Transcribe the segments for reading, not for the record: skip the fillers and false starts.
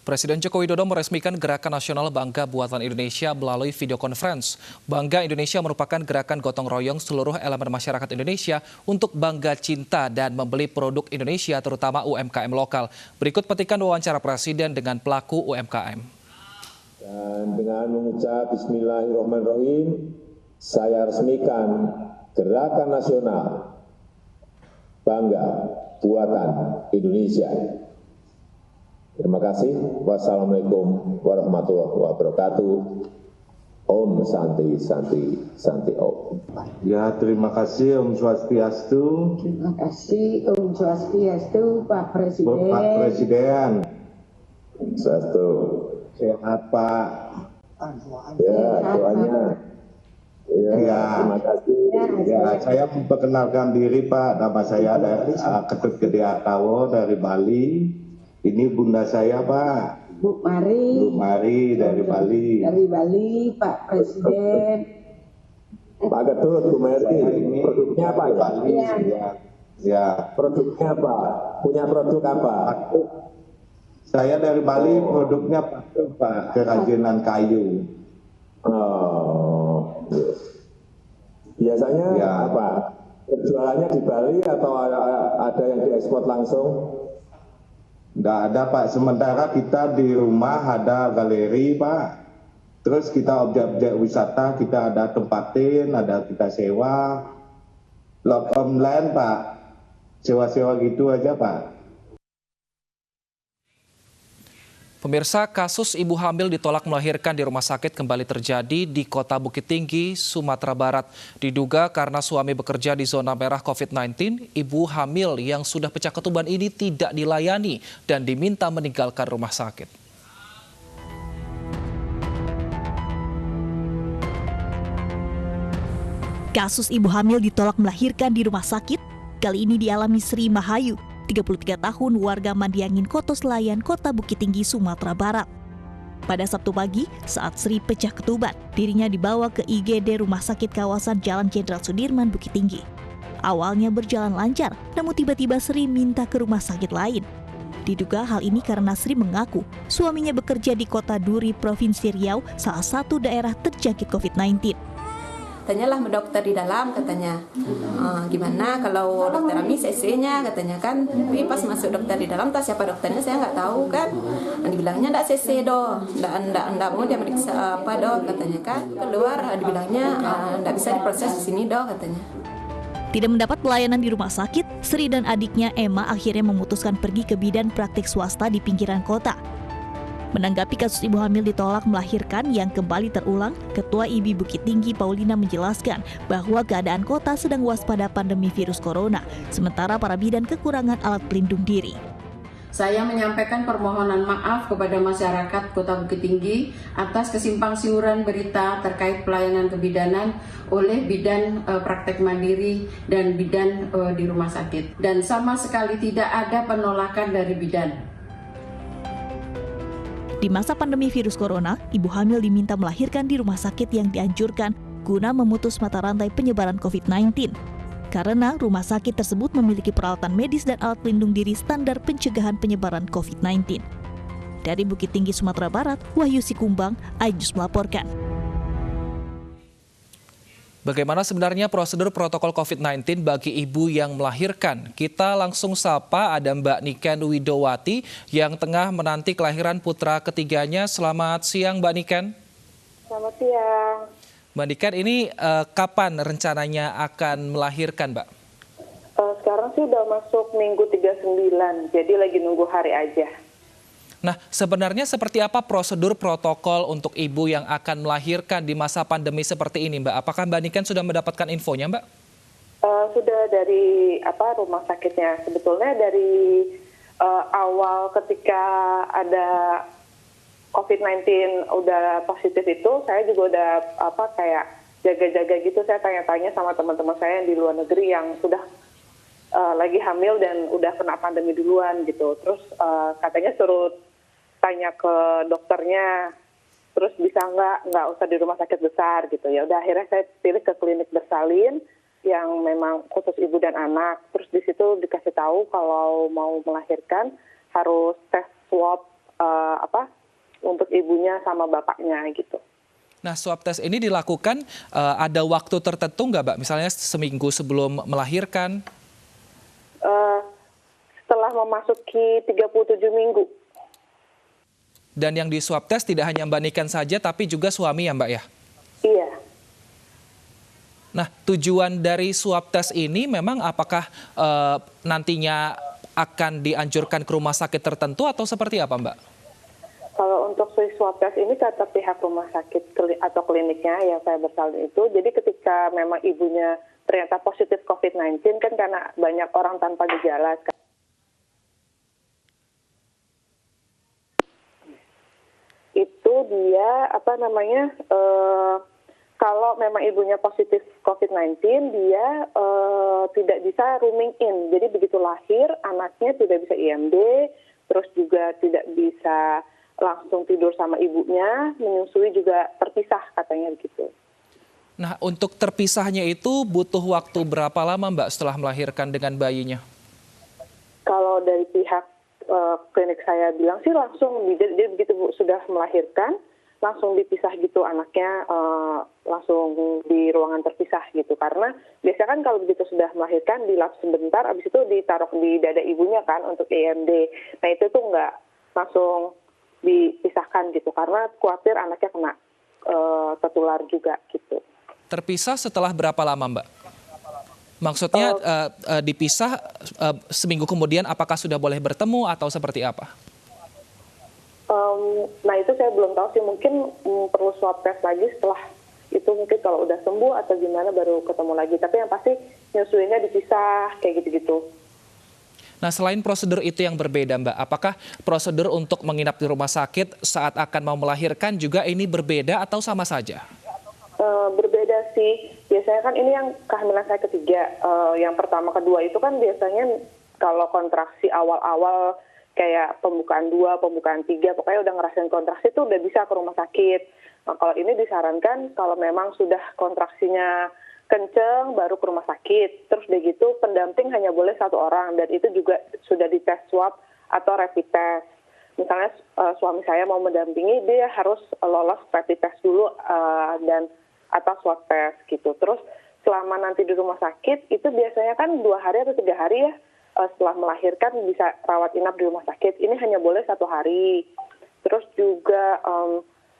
Presiden Joko Widodo meresmikan Gerakan Nasional Bangga Buatan Indonesia melalui video conference. Bangga Indonesia merupakan gerakan gotong royong seluruh elemen masyarakat Indonesia untuk bangga cinta dan membeli produk Indonesia terutama UMKM lokal. Berikut petikan wawancara Presiden dengan pelaku UMKM. Dan dengan mengucap Bismillahirrahmanirrahim, saya resmikan Gerakan Nasional Bangga Buatan Indonesia. Terima kasih. Wassalamualaikum warahmatullahi wabarakatuh. Om Santi Santi Santi Om. Ya, terima kasih Om Swastiastu. Terima kasih Om Swastiastu, Pak Presiden. Pak Presiden. Satu. Sehat Pak. Ya, doanya. Ya, terima kasih. Ya, saya memperkenalkan diri Pak. Nama saya Ketut Gede Atawo dari Bali. Ini bunda saya Pak. Bu Mari. Bu Mari dari Bali. Dari Bali, Pak Presiden. Pak Ketut, Bu Mari. Produknya apa ya? Bali. Ya. Produknya apa? Punya produk apa? Saya dari Bali, produknya Pak, kerajinan kayu. Oh, biasanya apa? Penjualannya di Bali atau ada yang diekspor langsung? Nggak ada Pak, sementara kita di rumah ada galeri Pak. Terus kita objek-objek wisata, kita ada tempatin, ada kita sewa. Log online Pak, sewa-sewa gitu aja Pak. Pemirsa, kasus ibu hamil ditolak melahirkan di rumah sakit kembali terjadi di Kota Bukit Tinggi, Sumatera Barat. Diduga karena suami bekerja di zona merah COVID-19, ibu hamil yang sudah pecah ketuban ini tidak dilayani dan diminta meninggalkan rumah sakit. Kasus ibu hamil ditolak melahirkan di rumah sakit, kali ini dialami Sri Mahayu, 33 tahun, warga Mandiangin, Koto Selayan, Kota Bukit Tinggi, Sumatera Barat. Pada Sabtu pagi, saat Sri pecah ketuban, dirinya dibawa ke IGD Rumah Sakit kawasan Jalan Jenderal Sudirman, Bukit Tinggi. Awalnya berjalan lancar, namun tiba-tiba Sri minta ke rumah sakit lain. Diduga hal ini karena Sri mengaku suaminya bekerja di Kota Duri, Provinsi Riau, salah satu daerah terjangkit COVID-19. Tanyalah dokter di dalam, katanya gimana kalau dokter Ami CC-nya, katanya kan. Tapi pas masuk dokter di dalam, tak siapa dokternya saya nggak tahu kan. Dibilangnya nggak CC do, nggak mau dia meriksa apa do, katanya kan. Keluar dibilangnya nggak bisa diproses di sini do, katanya. Tidak mendapat pelayanan di rumah sakit, Sri dan adiknya Emma akhirnya memutuskan pergi ke bidan praktik swasta di pinggiran kota. Menanggapi kasus ibu hamil ditolak melahirkan yang kembali terulang, Ketua IBI Bukit Tinggi Paulina menjelaskan bahwa keadaan kota sedang waspada pandemi virus corona, sementara para bidan kekurangan alat pelindung diri. Saya menyampaikan permohonan maaf kepada masyarakat Kota Bukit Tinggi atas kesimpang siuran berita terkait pelayanan kebidanan oleh bidan praktek mandiri dan bidan di rumah sakit. Dan sama sekali tidak ada penolakan dari bidan. Di masa pandemi virus corona, ibu hamil diminta melahirkan di rumah sakit yang dianjurkan guna memutus mata rantai penyebaran COVID-19. Karena rumah sakit tersebut memiliki peralatan medis dan alat pelindung diri standar pencegahan penyebaran COVID-19. Dari Bukit Tinggi, Sumatera Barat, Wahyu Sikumbang, iNews melaporkan. Bagaimana sebenarnya prosedur protokol COVID-19 bagi ibu yang melahirkan? Kita langsung sapa, ada Mbak Niken Widowati yang tengah menanti kelahiran putra ketiganya. Selamat siang Mbak Niken. Selamat siang. Mbak Niken, ini kapan rencananya akan melahirkan Mbak? Sekarang sih udah masuk minggu 39, jadi lagi nunggu hari aja. Nah, sebenarnya seperti apa prosedur protokol untuk ibu yang akan melahirkan di masa pandemi seperti ini, Mbak? Apakah Mbak Niken sudah mendapatkan infonya, Mbak? Sudah dari rumah sakitnya. Sebetulnya dari awal ketika ada COVID-19 udah positif itu, saya juga udah kayak jaga-jaga gitu. Saya tanya-tanya sama teman-teman saya yang di luar negeri yang sudah lagi hamil dan udah kena pandemi duluan gitu. Terus katanya suruh tanya ke dokternya, terus bisa nggak usah di rumah sakit besar gitu. Ya udah akhirnya saya pilih ke klinik bersalin yang memang khusus ibu dan anak. Terus di situ dikasih tahu kalau mau melahirkan harus tes swab untuk ibunya sama bapaknya gitu. Nah, swab test ini dilakukan ada waktu tertentu nggak, Mbak? Misalnya seminggu sebelum melahirkan? Setelah memasuki 37 minggu. Dan yang di swab test tidak hanya Mbak Niken saja, tapi juga suami ya, Mbak ya? Iya. Nah, tujuan dari swab test ini memang apakah nantinya akan dianjurkan ke rumah sakit tertentu atau seperti apa, Mbak? Kalau untuk swab test ini kata pihak rumah sakit atau kliniknya yang saya bersalin itu, jadi ketika memang ibunya ternyata positif COVID-19 kan karena banyak orang tanpa gejala. Itu dia kalau memang ibunya positif COVID-19 dia tidak bisa rooming in. Jadi begitu lahir anaknya tidak bisa IMD, terus juga tidak bisa langsung tidur sama ibunya, menyusui juga terpisah katanya gitu. Nah, untuk terpisahnya itu butuh waktu berapa lama, Mbak, setelah melahirkan dengan bayinya? Kalau dari pihak klinik saya bilang sih langsung, jadi begitu sudah melahirkan, langsung dipisah gitu anaknya, langsung di ruangan terpisah gitu. Karena biasanya kan kalau begitu sudah melahirkan, dilap sebentar, habis itu ditaruh di dada ibunya kan untuk IMD. Nah itu tuh nggak langsung dipisahkan gitu, karena khawatir anaknya kena tertular juga gitu. Terpisah setelah berapa lama, Mbak? Maksudnya dipisah seminggu kemudian apakah sudah boleh bertemu atau seperti apa? Nah itu saya belum tahu sih, mungkin perlu swab test lagi setelah itu, mungkin kalau udah sembuh atau gimana baru ketemu lagi. Tapi yang pasti nyusuinnya dipisah kayak gitu-gitu. Nah, selain prosedur itu yang berbeda, Mbak, apakah prosedur untuk menginap di rumah sakit saat akan mau melahirkan juga ini berbeda atau sama saja? Berbeda sih. Biasanya kan ini yang kehamilan saya ketiga. Yang pertama, kedua itu kan biasanya kalau kontraksi awal-awal kayak pembukaan 2, pembukaan 3, pokoknya udah ngerasain kontraksi itu udah bisa ke rumah sakit. Nah, kalau ini disarankan kalau memang sudah kontraksinya kenceng baru ke rumah sakit. Terus udah gitu pendamping hanya boleh 1 orang dan itu juga sudah dites swab atau rapid test. Misalnya suami saya mau mendampingi, dia harus lolos rapid test dulu dan atau swab test gitu. Terus selama nanti di rumah sakit itu biasanya kan 2 hari atau 3 hari ya setelah melahirkan bisa rawat inap di rumah sakit. Ini hanya boleh 1 hari. Terus juga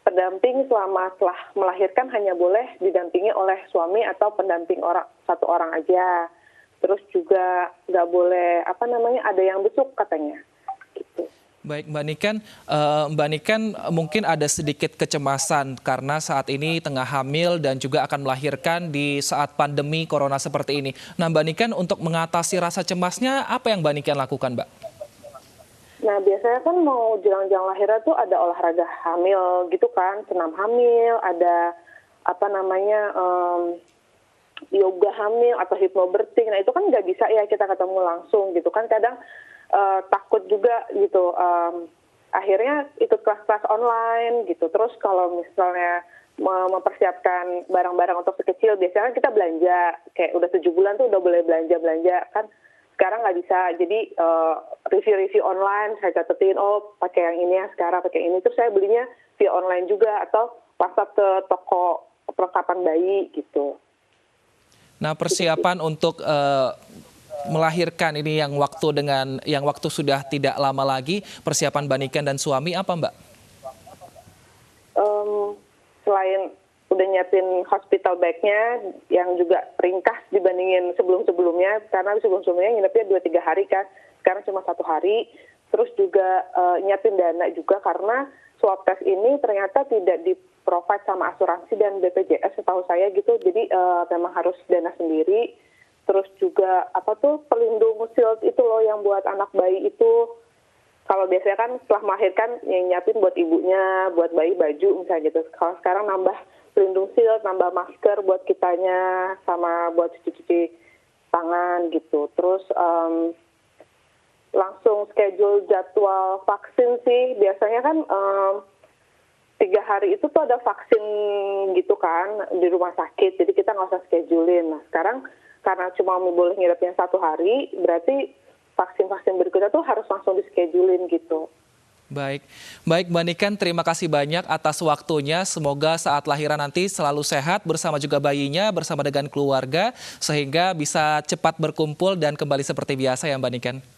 pendamping setelah melahirkan hanya boleh didampingi oleh suami atau pendamping 1 orang aja. Terus juga nggak boleh ada yang besuk katanya. Gitu. Baik, Mbak Niken mungkin ada sedikit kecemasan karena saat ini tengah hamil dan juga akan melahirkan di saat pandemi corona seperti ini. Nah, Mbak Niken untuk mengatasi rasa cemasnya apa yang Mbak Niken lakukan, Mbak? Nah, biasanya kan mau jelang-jelang lahiran tuh ada olahraga hamil gitu kan, senam hamil, ada yoga hamil atau hypnobirthing. Nah, itu kan nggak bisa ya kita ketemu langsung gitu kan, kadang takut juga gitu. Akhirnya ikut kelas-kelas online gitu. Terus kalau misalnya mempersiapkan barang-barang untuk sekecil, biasanya kita belanja, kayak udah 7 bulan tuh udah boleh belanja kan. Sekarang nggak bisa, jadi review-review online, saya catetin, pakai yang ini ya sekarang, pakai ini. Terus saya belinya via online juga, atau WhatsApp ke toko perlengkapan bayi gitu. Nah, persiapan untuk melahirkan ini yang waktu sudah tidak lama lagi, persiapan Mbak Niken dan suami apa, Mbak? Selain udah nyiapin hospital bag-nya yang juga ringkas dibandingin sebelum-sebelumnya, karena sebelum-sebelumnya nginepnya 2-3 hari kan, sekarang cuma 1 hari. Terus juga nyiapin dana juga karena swab test ini ternyata tidak di-provide sama asuransi dan BPJS setahu saya gitu, jadi memang harus dana sendiri. Terus juga pelindung shield itu loh yang buat anak bayi itu. Kalau biasanya kan setelah melahirkan yang nyiapin buat ibunya, buat bayi baju misalnya gitu. Kalau sekarang nambah pelindung shield, nambah masker buat kitanya, sama buat cuci-cuci tangan gitu. Terus langsung schedule jadwal vaksin sih. Biasanya kan 3 hari itu tuh ada vaksin gitu kan di rumah sakit. Jadi kita nggak usah schedulein. Nah sekarang karena cuma boleh nginepnya 1 hari, berarti vaksin-vaksin berikutnya tuh harus langsung di-schedulein gitu. Baik, baik Mbak Niken, terima kasih banyak atas waktunya. Semoga saat lahiran nanti selalu sehat bersama juga bayinya, bersama dengan keluarga, sehingga bisa cepat berkumpul dan kembali seperti biasa ya Mbak Niken.